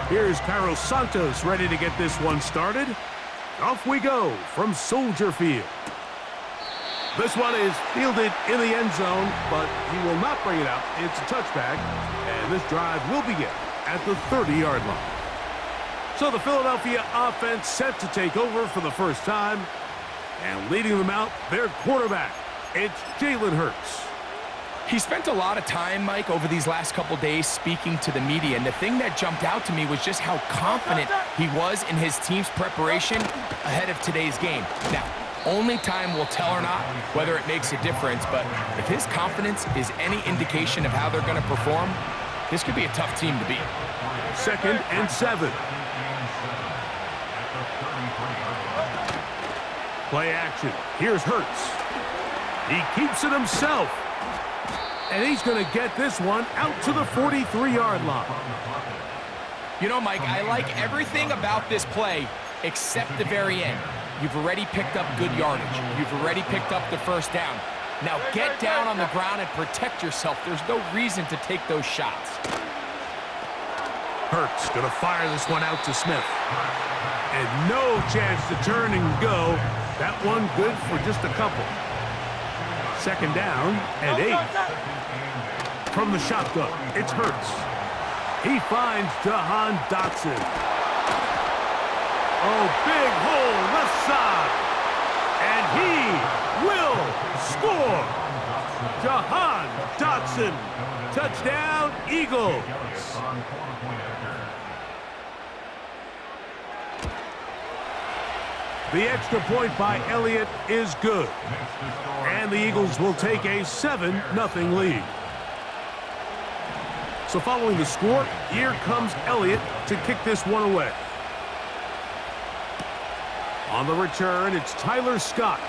Here's Carlos Santos ready to get this one started. Off we go from Soldier Field. This one is fielded in the end zone, but he will not bring it out. It's a touchback, and this drive will begin at the 30-yard line. So the Philadelphia offense set to take over for the first time, and leading them out, their quarterback. It's Jalen Hurts. He spent a lot of time, Mike, over these last couple days speaking to the media, and the thing that jumped out to me was just how confident he was in his team's preparation ahead of today's game. Now, only time will tell or not whether it makes a difference, but if his confidence is any indication of how they're going to perform, this could be a tough team to beat. 2nd and 7. Play action. Here's Hurts. He keeps it himself. And he's going to get this one out to the 43-yard line. You know, Mike, I like everything about this play except the very end. You've already picked up good yardage. You've already picked up the first down. Now get down on the ground and protect yourself. There's no reason to take those shots. Hurts going to fire this one out to Smith. And no chance to turn and go. That one good for just a couple. 2nd down and 8. From the shotgun, it's Hurts. He finds Jahan Dotson. Oh, big hole left side. And he will score. Jahan Dotson. Touchdown, Eagles. The extra point by Elliott is good. And the Eagles will take a 7-0 lead. So following the score, here comes Elliott to kick this one away. On the return, it's Tyler Scott.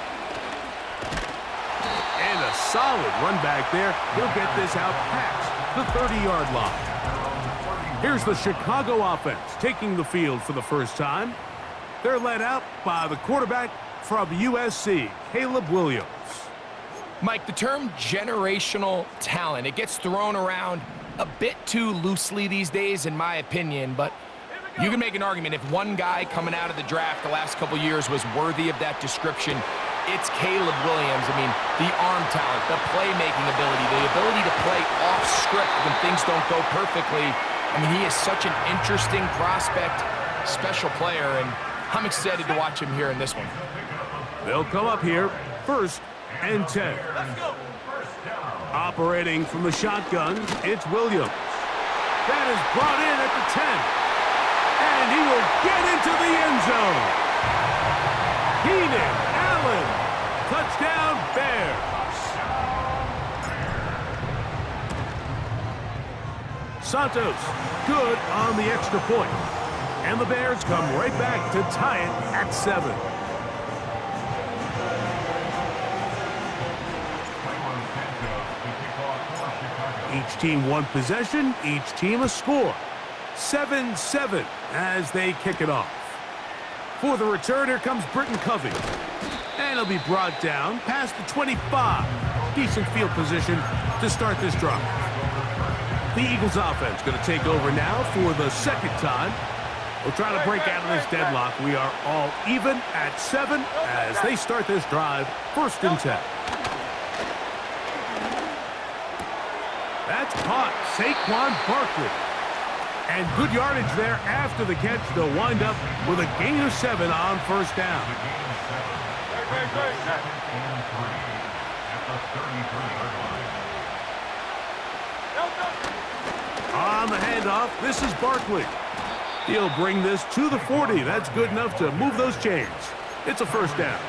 And a solid run back there. He'll get this out past the 30-yard line. Here's the Chicago offense taking the field for the first time. They're led out by the quarterback from USC, Caleb Williams. Mike, the term generational talent, it gets thrown around a bit too loosely these days, in my opinion, but you can make an argument if one guy coming out of the draft the last couple years was worthy of that description, it's Caleb Williams. I mean, the arm talent, the playmaking ability, the ability to play off script when things don't go perfectly. I mean, he is such an interesting prospect, special player, and I'm excited to watch him here in this one. They'll come up here, 1st and 10. Operating from the shotgun, it's Williams. That is brought in at the 10. And he will get into the end zone. Keenan Allen. Touchdown, Bears. Santos, good on the extra point. And the Bears come right back to tie it at 7. Each team one possession, each team a score. 7-7 as they kick it off. For the return, here comes Britton Covey. And he'll be brought down past the 25. Decent field position to start this drive. The Eagles offense going to take over now for the 2nd time. We'll try to break out of this deadlock. We are all even at 7 as they start this drive, 1st and 10. That's caught, Saquon Barkley. And good yardage there after the catch. They'll wind up with a gain of 7 on 1st down. On the handoff, this is Barkley. He'll bring this to the 40. That's good enough to move those chains. It's a 1st down.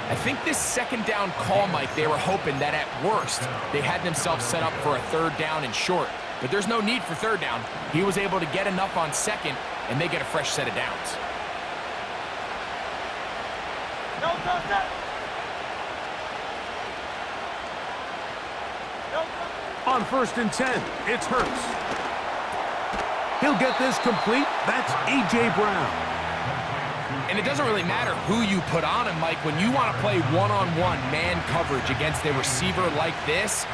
I think this 2nd down call, Mike, they were hoping that at worst they had themselves set up for a 3rd down and short. But there's no need for 3rd down. He was able to get enough on 2nd, and they get a fresh set of downs. On 1st and 10, it's Hurts. He'll get this complete. That's A.J. Brown. And it doesn't really matter who you put on him, Mike. When you want to play one-on-one man coverage against a receiver like this,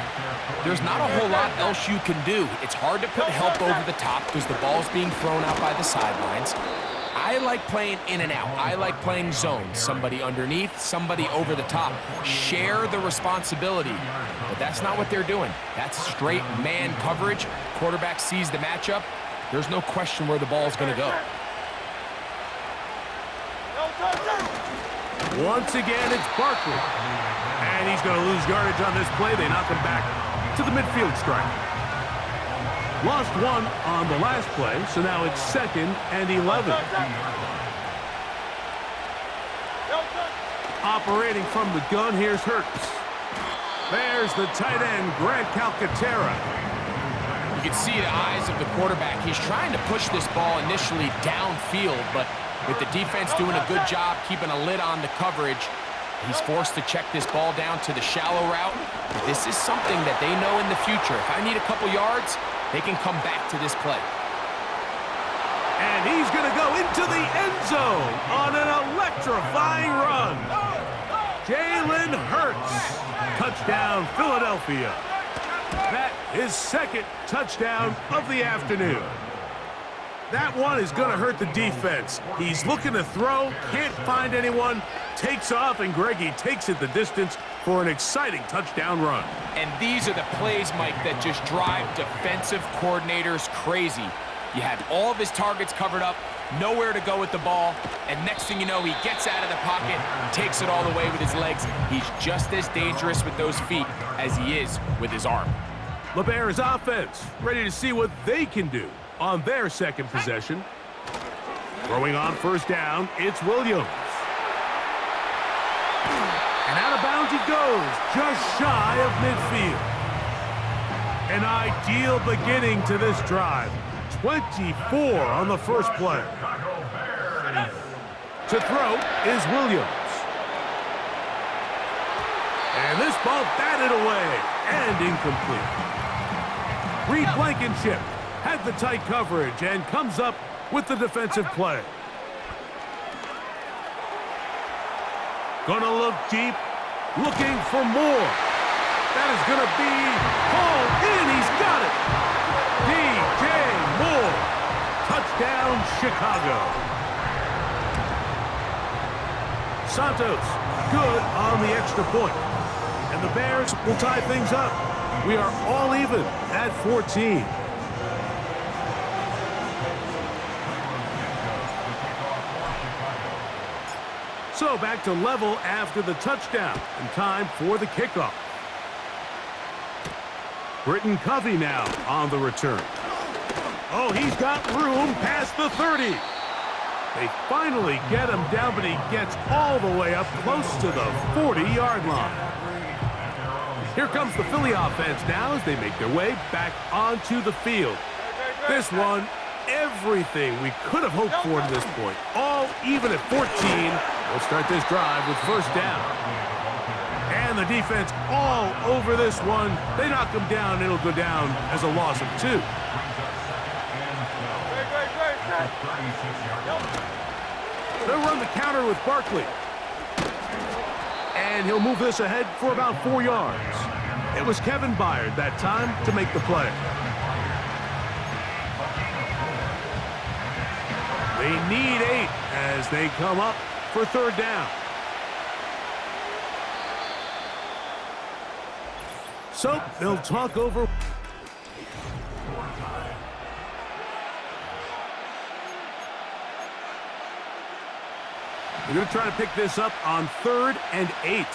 there's not a whole lot else you can do. It's hard to put help over the top because the ball's being thrown out by the sidelines. I like playing in and out. I like playing zone. Somebody underneath, somebody over the top. Share the responsibility. But that's not what they're doing. That's straight man coverage. Quarterback sees the matchup. There's no question where the ball's going to go. Once again, it's Barkley. And he's going to lose yardage on this play. They knock him back to the midfield stripe. Lost one on the last play, so now it's 2nd and 11. Operating from the gun, here's Hurts. There's the tight end, Grant Calcaterra. You can see the eyes of the quarterback. He's trying to push this ball initially downfield, but with the defense doing a good job keeping a lid on the coverage, he's forced to check this ball down to the shallow route. This is something that they know in the future. If I need a couple yards, they can come back to this play. And he's going to go into the end zone on an electrifying run. Jalen Hurts. Touchdown, Philadelphia. That is 2nd touchdown of the afternoon. That one is going to hurt the defense. He's looking to throw, can't find anyone, takes off, and Greggy takes it the distance for an exciting touchdown run. And these are the plays, Mike, that just drive defensive coordinators crazy. You have all of his targets covered up, nowhere to go with the ball, and next thing you know, he gets out of the pocket, takes it all the way with his legs. He's just as dangerous with those feet as he is with his arm. LeBear's offense ready to see what they can do on their 2nd possession. Throwing on 1st down, it's Williams. And out of bounds he goes, just shy of midfield. An ideal beginning to this drive. 24 on the first play. To throw is Williams. And this ball batted away and incomplete. Reed Blankenship had the tight coverage and comes up with the defensive play. Gonna look deep, looking for more. That is gonna be hauled in. He's got it. DJ Moore. Touchdown, Chicago. Santos, good on the extra point. And the Bears will tie things up. We are all even at 14. So back to level after the touchdown, and time for the kickoff. Britton Covey now on the return. Oh, he's got room past the 30. They finally get him down, but he gets all the way up close to the 40-yard line. Here comes the Philly offense now as they make their way back onto the field. This one, everything we could have hoped for to this point. All even at 14. We'll start this drive with 1st down. And the defense all over this one. They knock him down, and it'll go down as a loss of 2. They'll run the counter with Barkley. And he'll move this ahead for about 4 yards. It was Kevin Byard that time to make the play. They need 8 as they come up for 3rd down. So they'll talk over. They're going to try to pick this up on 3rd and 8.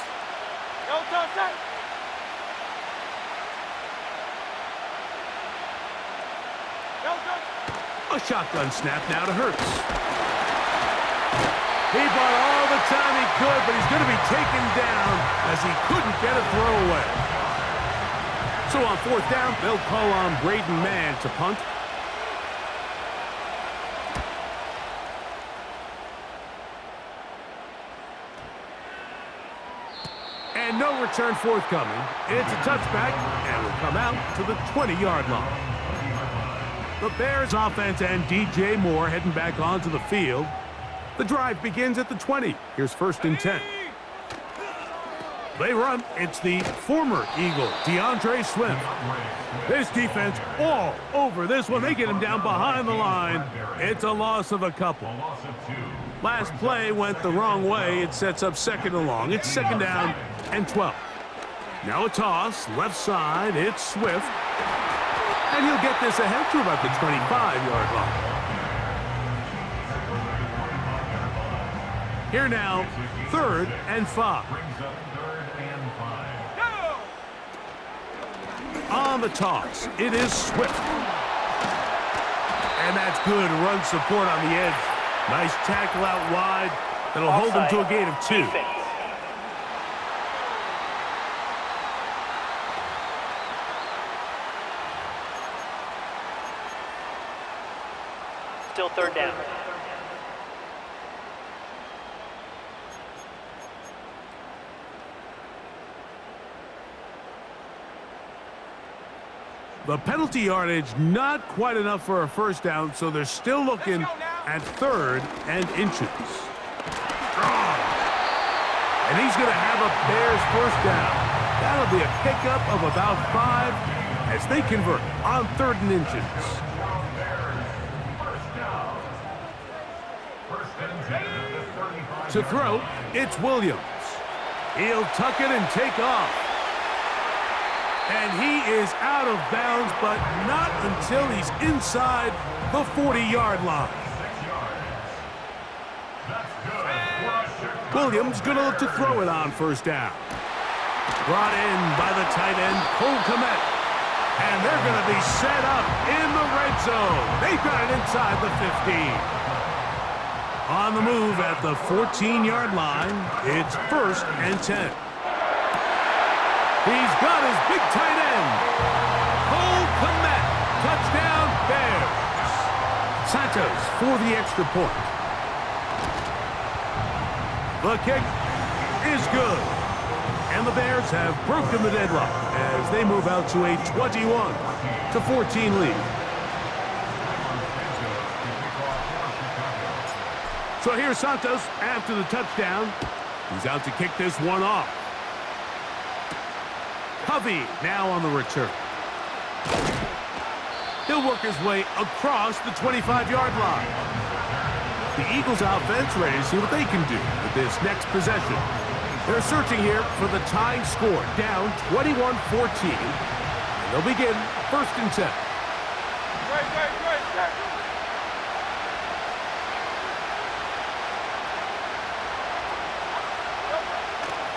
A shotgun snap now to Hurts. He bought all the time he could, but he's going to be taken down as he couldn't get a throwaway. So on 4th down, they'll call on Braden Mann to punt. And no return forthcoming. It's a touchback, and will come out to the 20-yard line. The Bears offense and DJ Moore heading back onto the field. The drive begins at the 20. Here's 1st and 10. They run. It's the former Eagle, DeAndre Swift. This defense all over this one. They get him down behind the line. It's a loss of a couple. Last play went the wrong way. It sets up 2nd and long. It's 2nd down and 12. Now a toss, left side. It's Swift. And he'll get this ahead to about the 25-yard line. Here now, 3rd and 5. On the toss, it is Swift. And that's good run support on the edge. Nice tackle out wide. That'll hold them to a gain of 2. Still 3rd down. The penalty yardage not quite enough for a 1st down, so they're still looking at 3rd and inches. And he's going to have a Bears 1st down. That'll be a pickup of about 5 as they convert on 3rd and inches. To throw, it's Williams. He'll tuck it and take off. And he is out of bounds, but not until he's inside the 40-yard line. Williams going to look to throw it on 1st down. Brought in by the tight end, Cole Kmet. And they're going to be set up in the red zone. They've got it inside the 15. On the move at the 14-yard line, it's 1st and 10. He's got his big tight end. Cole Kmet. Touchdown, Bears. Santos for the extra point. The kick is good. And the Bears have broken the deadlock as they move out to a 21-14 lead. So here's Santos after the touchdown. He's out to kick this one off. Covey now on the return. He'll work his way across the 25-yard line. The Eagles offense ready to see what they can do with this next possession. They're searching here for the tying score, down 21-14. And they'll begin 1st and 10.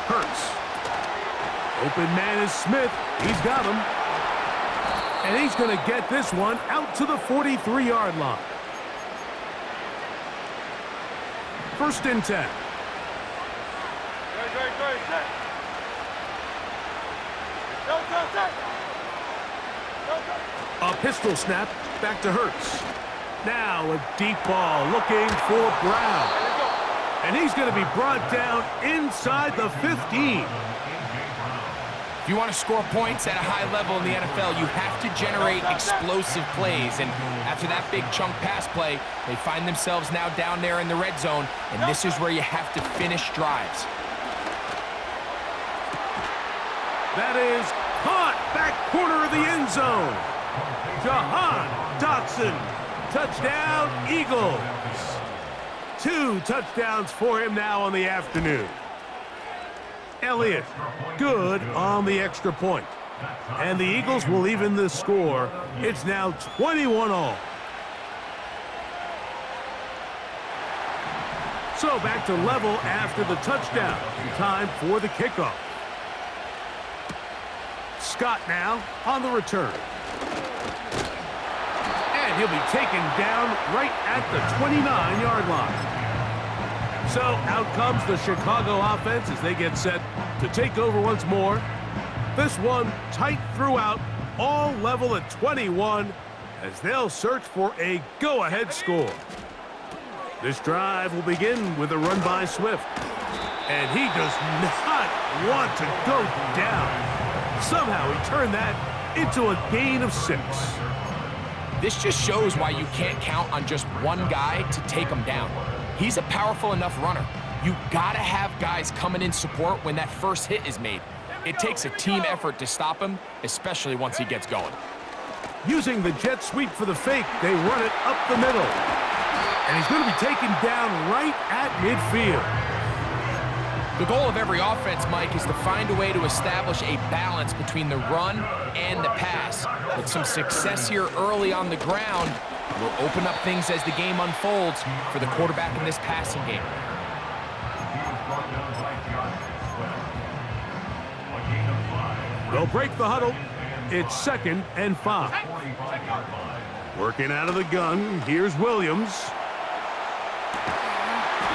Hurts. Open man is Smith. He's got him. And he's going to get this one out to the 43-yard line. 1st and 10. A pistol snap back to Hurts. Now a deep ball looking for Brown. And he's going to be brought down inside the 15. If you want to score points at a high level in the NFL, you have to generate explosive plays. And after that big chunk pass play, they find themselves now down there in the red zone. And this is where you have to finish drives. That is caught back corner of the end zone. Jahan Dotson. Touchdown, Eagles. 2 touchdowns for him now on the afternoon. Elliott, good on the extra point. And the Eagles will even the score. It's now 21-all. So back to level after the touchdown. Time for the kickoff. Scott now on the return. And he'll be taken down right at the 29-yard line. So out comes the Chicago offense as they get set to take over once more. This one tight throughout, all level at 21 as they'll search for a go-ahead score. This drive will begin with a run by Swift. And he does not want to go down. Somehow he turned that into a gain of 6. This just shows why you can't count on just one guy to take him down. He's a powerful enough runner. You gotta have guys coming in support when that first hit is made. It takes a team effort to stop him, especially once he gets going. Using the jet sweep for the fake, they run it up the middle. And he's going to be taken down right at midfield. The goal of every offense, Mike, is to find a way to establish a balance between the run and the pass. With some success here early on the ground, will open up things as the game unfolds for the quarterback in this passing game. They'll break the huddle. It's 2nd and 5. Working out of the gun, here's Williams.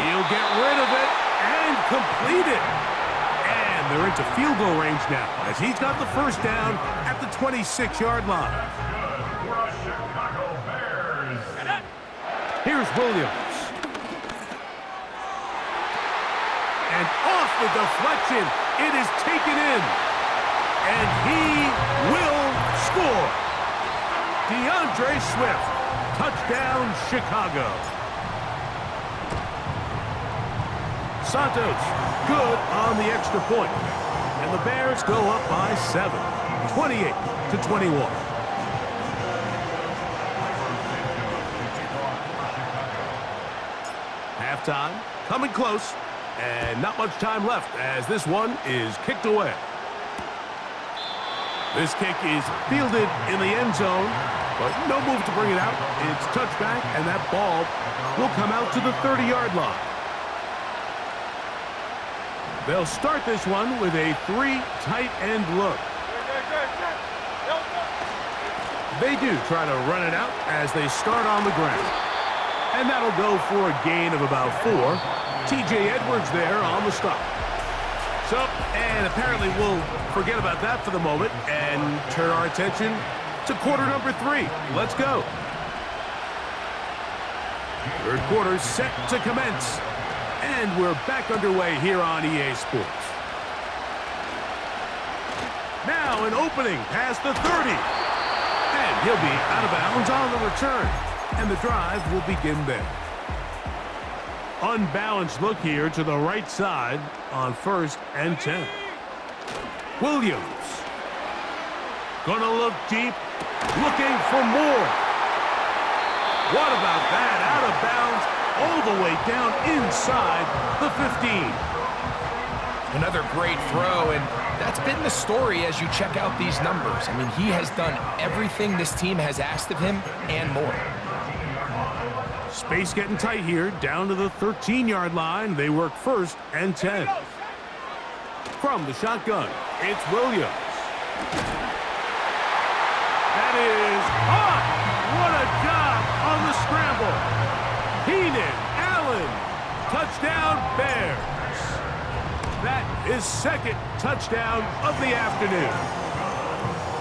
He'll get rid of it and complete it. And they're into field goal range now as he's got the first down at the 26-yard line. Here's Williams. And off the deflection, it is taken in. And he will score. DeAndre Swift, touchdown Chicago. Santos, good on the extra point. And the Bears go up by 7, 28-21. Halftime, coming close, and not much time left as this one is kicked away. This kick is fielded in the end zone, but no move to bring it out. It's touchback, and that ball will come out to the 30-yard line. They'll start this one with a 3 tight end look. They do try to run it out as they start on the ground. And that'll go for a gain of about 4. T.J. Edwards there on the stop. So, and apparently we'll forget about that for the moment and turn our attention to quarter number 3. Let's go. Third quarter set to commence. And we're back underway here on EA Sports. Now an opening past the 30. And he'll be out of bounds on the return. And the drive will begin there. Unbalanced look here to the right side on 1st and 10. Williams. Gonna look deep, looking for more. What about that? Out of bounds, all the way down inside the 15. Another great throw, and that's been the story as you check out these numbers. I mean, he has done everything this team has asked of him and more. Space getting tight here, down to the 13-yard line. They work 1st and 10. From the shotgun, it's Williams. That is caught! What a job on the scramble. Keenan Allen, touchdown Bears. That is 2nd touchdown of the afternoon.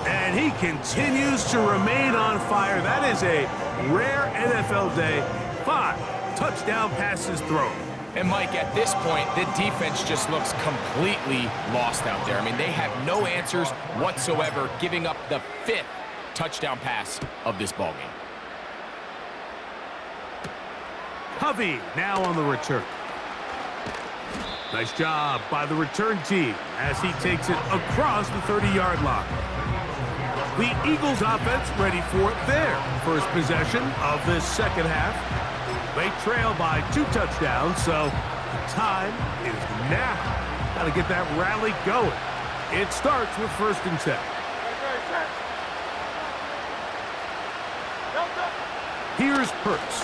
And he continues to remain on fire. That is a rare NFL day. 5 touchdown passes thrown. And Mike, at this point, the defense just looks completely lost out there. I mean, they have no answers whatsoever, giving up the 5th touchdown pass of this ballgame. Hovey now on the return. Nice job by the return team as he takes it across the 30-yard line. The Eagles offense ready for their first possession of this second half. They trail by 2 touchdowns, so the time is now. Got to get that rally going. It starts with 1st and 10. Here's Hurts.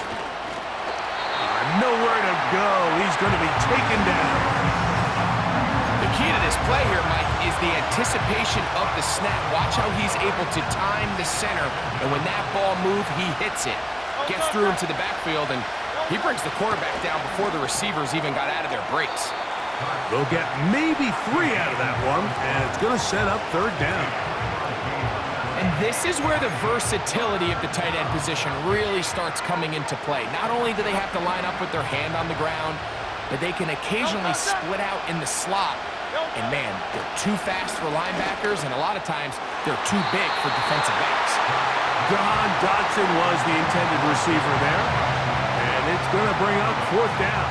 Nowhere to go. He's going to be taken down. The key to this play here, Mike, is the anticipation of the snap. Watch how he's able to time the center, and when that ball moves, he hits it. Gets through into the backfield, and he brings the quarterback down before the receivers even got out of their breaks. They'll get maybe 3 out of that one, and it's going to set up 3rd down. And this is where the versatility of the tight end position really starts coming into play. Not only do they have to line up with their hand on the ground, but they can occasionally split out in the slot. And man, they're too fast for linebackers, and a lot of times they're too big for defensive backs. John Dodson was the intended receiver there. And It's going to bring up 4th down.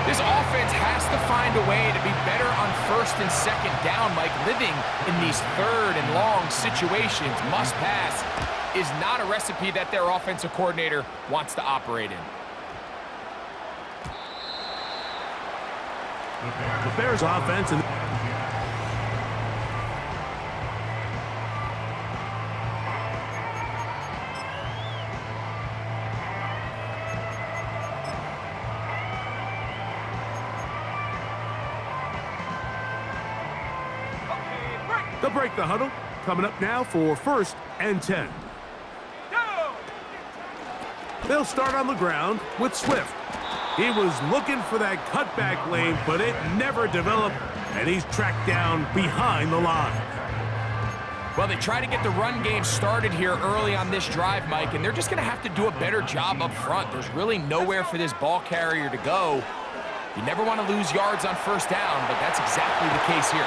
This offense has to find a way to be better on 1st and 2nd down, Mike. Living in these 3rd and long situations, must pass, is not a recipe that their offensive coordinator wants to operate in. The Bears offense and they'll break the huddle. Coming up now for 1st and 10. They'll start on the ground with Swift. He was looking for that cutback lane, but it never developed, and he's tracked down behind the line. Well, they try to get the run game started here early on this drive, Mike, and they're just going to have to do a better job up front. There's really nowhere for this ball carrier to go. You never want to lose yards on 1st down, but that's exactly the case here.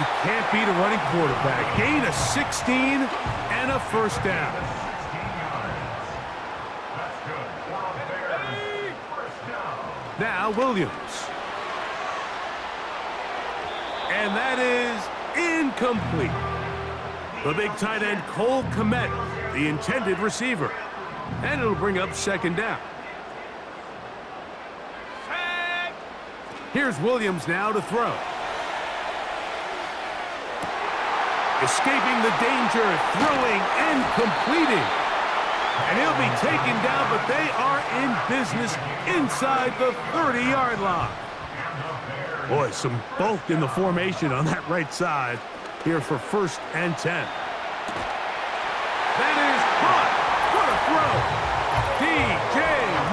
You can't beat a running quarterback. Gain of 16 and a 1st down. Now Williams. And that is incomplete. The big tight end Cole Kmet, the intended receiver. And it'll bring up 2nd down. Here's Williams now to throw. Escaping the danger, throwing and completing. And he'll be taken down, but they are in business inside the 30-yard line. Boy, some bulk in the formation on that right side here for 1st and 10. That is caught. What a throw. DJ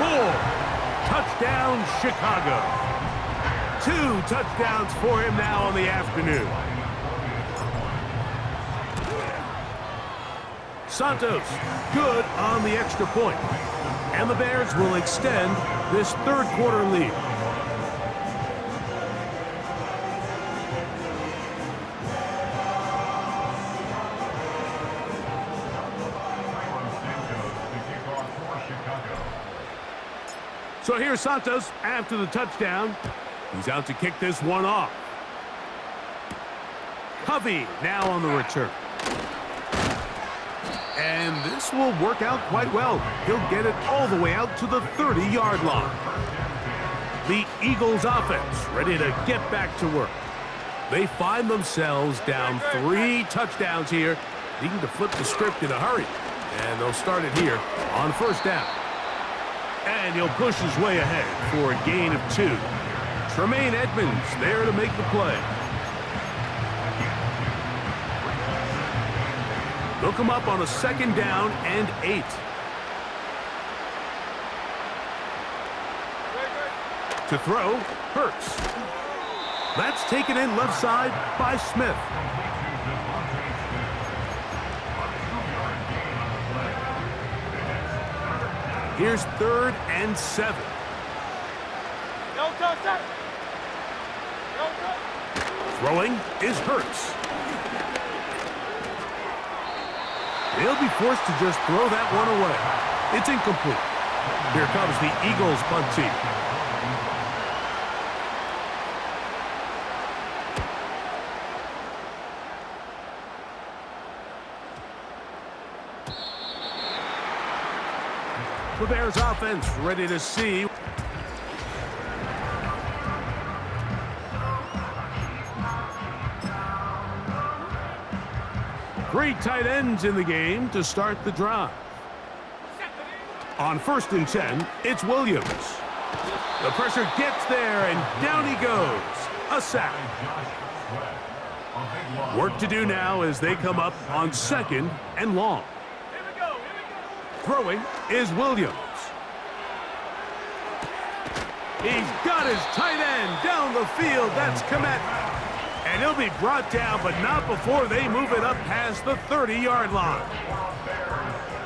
Moore. Touchdown, Chicago. 2 touchdowns for him now on the afternoon. Santos, good on the extra point. And the Bears will extend this 3rd quarter lead. So here's Santos after the touchdown. He's out to kick this one off. Covey now on the return. And this will work out quite well. He'll get it all the way out to the 30-yard line. The Eagles offense ready to get back to work. They find themselves down 3 touchdowns here, needing to flip the script in a hurry. And they'll start it here on 1st down. And he'll push his way ahead for a gain of 2. Tremaine Edmonds there to make the play. They'll come up on a 2nd down and 8. To throw, Hurts. That's taken in left side by Smith. Here's 3rd and 7. Throwing is Hurts. He'll be forced to just throw that one away. It's incomplete. Here comes the Eagles punt team. The Bears offense ready to see. Three tight ends in the game to start the drive. On 1st and 10, it's Williams. The pressure gets there, and down he goes. A sack. Work to do now as they come up on 2nd and long. Throwing is Williams. He's got his tight end down the field. That's Kmet. And he'll be brought down, but not before they move it up past the 30-yard line.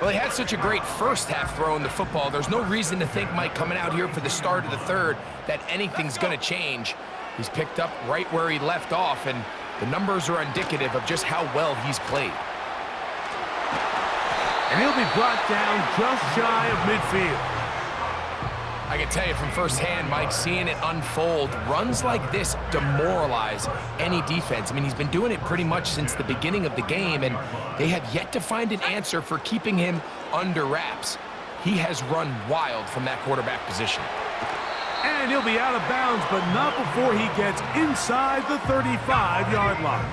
Well, he had such a great first half throwing the football. There's no reason to think, Mike, coming out here for the start of the 3rd, that anything's going to change. He's picked up right where he left off, and the numbers are indicative of just how well he's played. And he'll be brought down just shy of midfield. I can tell you from firsthand, Mike, seeing it unfold, runs like this demoralize any defense. I mean, he's been doing it pretty much since the beginning of the game, and they have yet to find an answer for keeping him under wraps. He has run wild from that quarterback position. And he'll be out of bounds, but not before he gets inside the 35-yard line.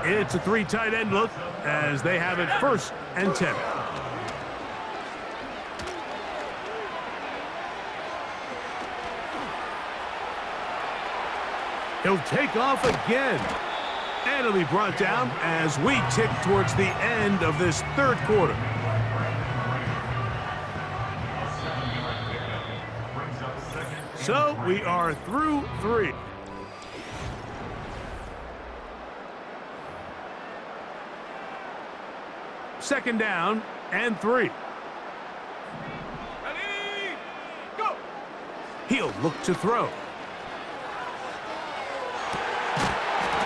It's a 3 tight end look as they have it 1st and 10. He'll take off again. And he'll be brought down as we tick towards the end of this 3rd quarter. So we are through 3. Second down and 3. Ready, go! He'll look to throw.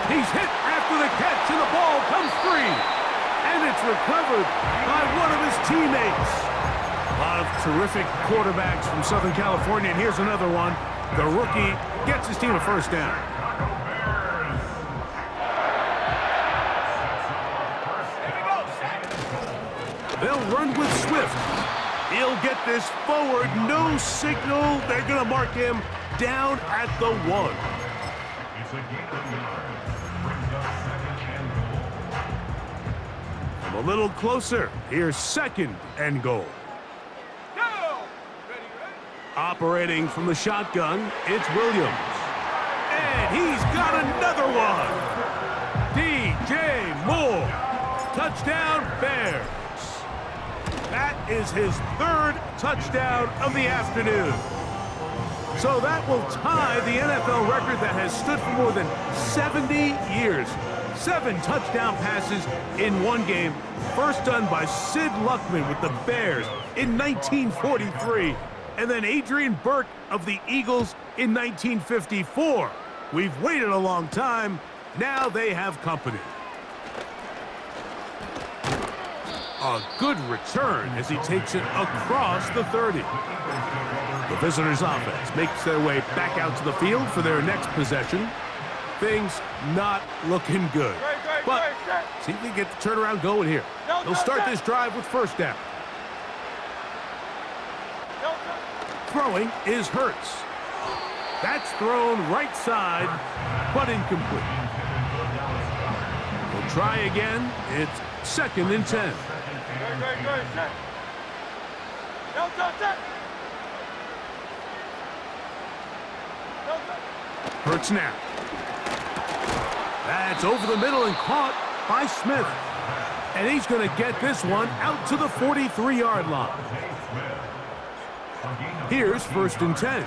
He's hit after the catch, and the ball comes free. And it's recovered by one of his teammates. A lot of terrific quarterbacks from Southern California, and here's another one. The rookie gets his team a 1st down. They'll run with Swift. He'll get this forward. No signal. They're going to mark him down at the 1. A little closer. Here's 2nd and goal. Operating from the shotgun, it's Williams. And he's got another one. DJ Moore. Touchdown, Bears. That is his 3rd touchdown of the afternoon. So that will tie the NFL record that has stood for more than 70 years. 7 touchdown passes in one game. First done by Sid Luckman with the Bears in 1943. And then Adrian Burke of the Eagles in 1954. We've waited a long time. Now they have company. A good return as he takes it across the 30. The visitors' offense makes their way back out to the field for their next possession. Things not looking good. But see if they get the turnaround going here. They'll start this drive with 1st down. Throwing is Hurts. That's thrown right side, but incomplete. We'll try again. It's 2nd and 10. Hurts now. That's over the middle and caught by Smith. And he's going to get this one out to the 43-yard line. Here's 1st and 10.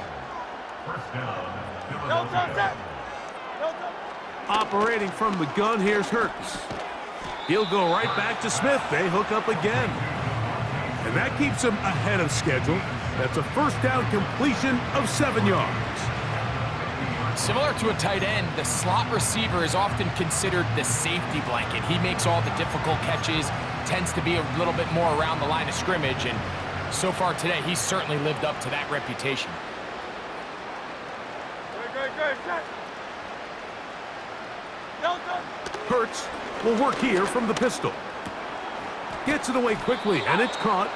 Operating from the gun, here's Hurts. He'll go right back to Smith. They hook up again. And that keeps him ahead of schedule. That's a 1st down completion of 7 yards. Similar to a tight end, the slot receiver is often considered the safety blanket. He makes all the difficult catches, tends to be a little bit more around the line of scrimmage, and so far today, he's certainly lived up to that reputation. Hurts will work here from the pistol. Gets it away quickly, and it's caught.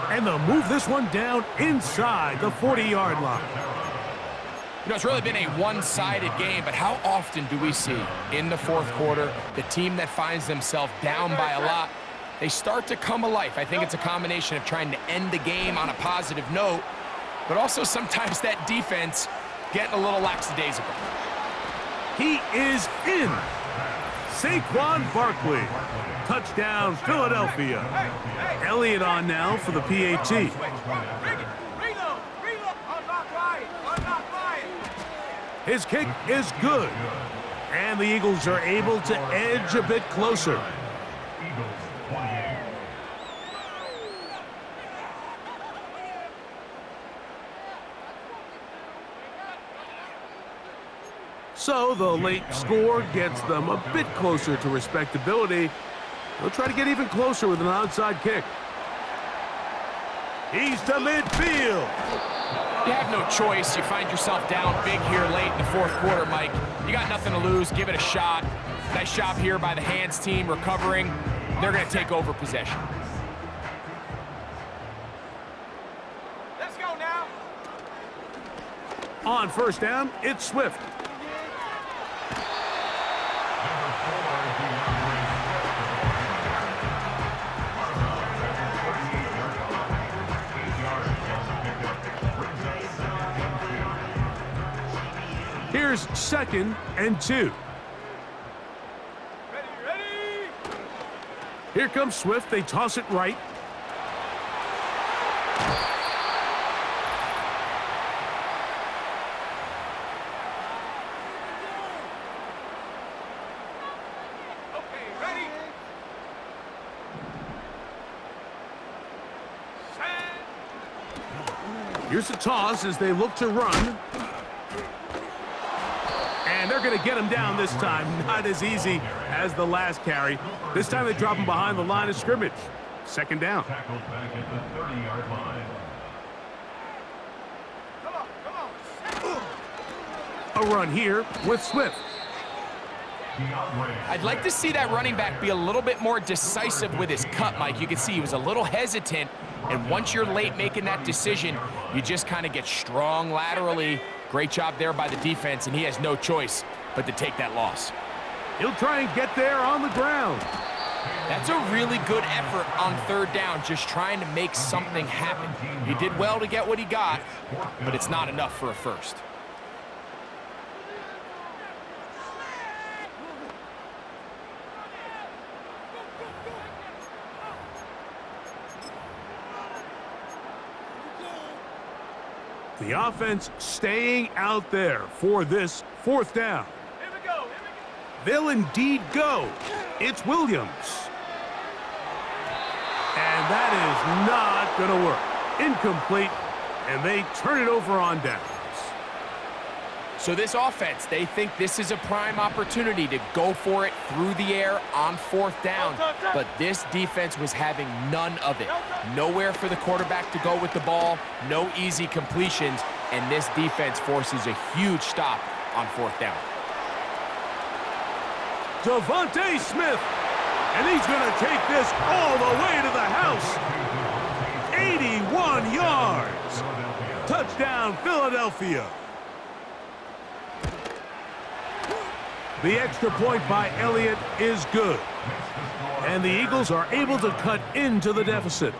And they'll move this one down inside the 40-yard line. You know, it's really been a one-sided game, but how often do we see in the 4th quarter the team that finds themselves down by a lot, they start to come alive? I think it's a combination of trying to end the game on a positive note, but also sometimes that defense getting a little lackadaisical. He is in. Saquon Barkley. Touchdown, Philadelphia. Elliott on now for the PAT. His kick is good. And the Eagles are able to edge a bit closer. So the late score gets them a bit closer to respectability. They'll try to get even closer with an onside kick. He's to midfield. You have no choice. You find yourself down big here late in the fourth quarter, Mike. You got nothing to lose. Give it a shot. Nice job here by the hands team recovering. They're going to take over possession. Let's go now. On first down, it's Swift. Here's 2nd and 2. Ready. Here comes Swift. They toss it right. Okay, ready. Set. Here's the toss as they look to run. And they're going to get him down this time. Not as easy as the last carry. This time they drop him behind the line of scrimmage. 2nd down. Tackled back at the 30-yard line. Come on. A run here with Swift. I'd like to see that running back be a little bit more decisive with his cut, Mike. You can see he was a little hesitant, and once you're late making that decision, you just kind of get strong laterally. Great job there by the defense, and he has no choice but to take that loss. He'll try and get there on the ground. That's a really good effort on 3rd down, just trying to make something happen. He did well to get what he got, but it's not enough for a first. The offense staying out there for this 4th down. Here we go. They'll indeed go. It's Williams. And that is not going to work. Incomplete, and they turn it over on downs. So this offense, they think this is a prime opportunity to go for it through the air on 4th down. But this defense was having none of it. Nowhere for the quarterback to go with the ball, no easy completions, and this defense forces a huge stop on 4th down. Devontae Smith, and he's going to take this all the way to the house. 81 yards. Touchdown, Philadelphia. The extra point by Elliott is good. And the Eagles are able to cut into the deficit.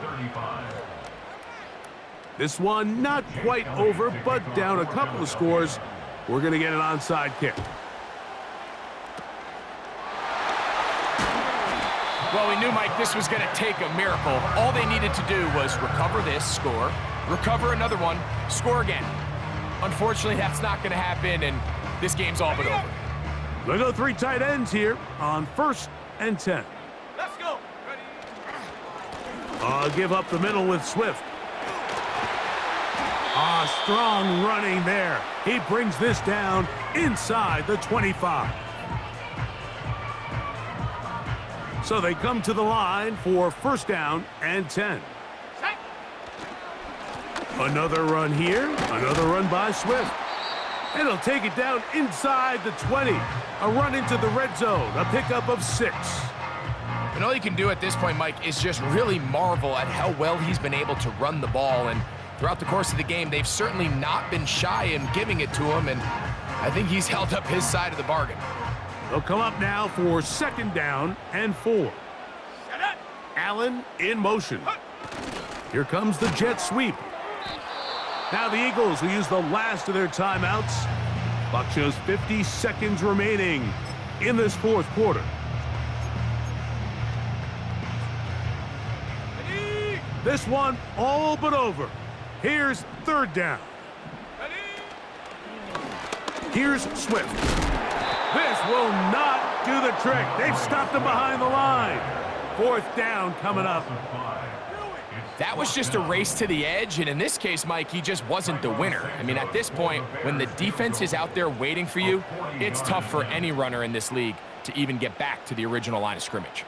This one not quite over, but down a couple of scores. We're going to get an onside kick. Well, we knew, Mike, this was going to take a miracle. All they needed to do was recover this, score, recover another one, score again. Unfortunately, that's not going to happen, and this game's all but over. They go 3 tight ends here on 1st and 10. Let's go. Ready. Give up the middle with Swift. Strong running there. He brings this down inside the 25. So they come to the line for 1st down and 10. Set. Another run here. Another run by Swift. And he'll take it down inside the 20. A run into the red zone. A pickup of 6. And all you can do at this point, Mike, is just really marvel at how well he's been able to run the ball. And throughout the course of the game, they've certainly not been shy in giving it to him. And I think he's held up his side of the bargain. They'll come up now for 2nd down and 4. Set it. Allen in motion. Here comes the jet sweep. Now the Eagles will use the last of their timeouts. Clock shows 50 seconds remaining in this 4th quarter. Ready. This one all but over. Here's 3rd down. Ready. Here's Swift. This will not do the trick. They've stopped him behind the line. 4th down coming up. That was just a race to the edge, and in this case, Mike, he just wasn't the winner. I mean, at this point, when the defense is out there waiting for you, it's tough for any runner in this league to even get back to the original line of scrimmage.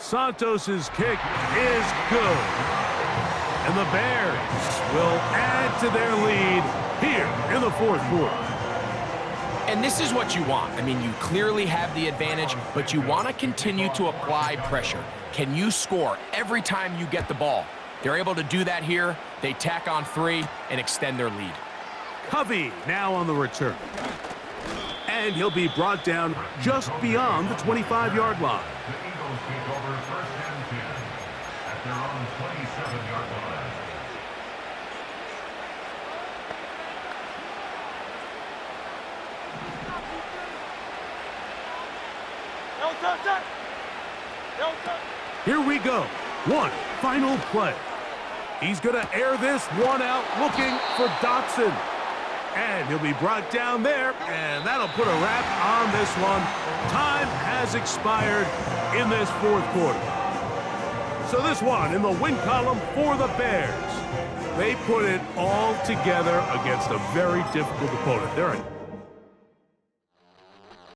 Santos's kick is good. And the Bears will add to their lead here in the fourth quarter. And this is what you want. I mean, you clearly have the advantage, but you want to continue to apply pressure. Can you score every time you get the ball? They're able to do that here. They tack on 3 and extend their lead. Covey now on the return. And he'll be brought down just beyond the 25-yard line. The Eagles take over first and 10 at their own 27-yard line. Here we go. One final play. He's going to air this one out looking for Dotson. And he'll be brought down there, and that'll put a wrap on this one. Time has expired in this fourth quarter. So this one in the win column for the Bears. They put it all together against a very difficult opponent. They're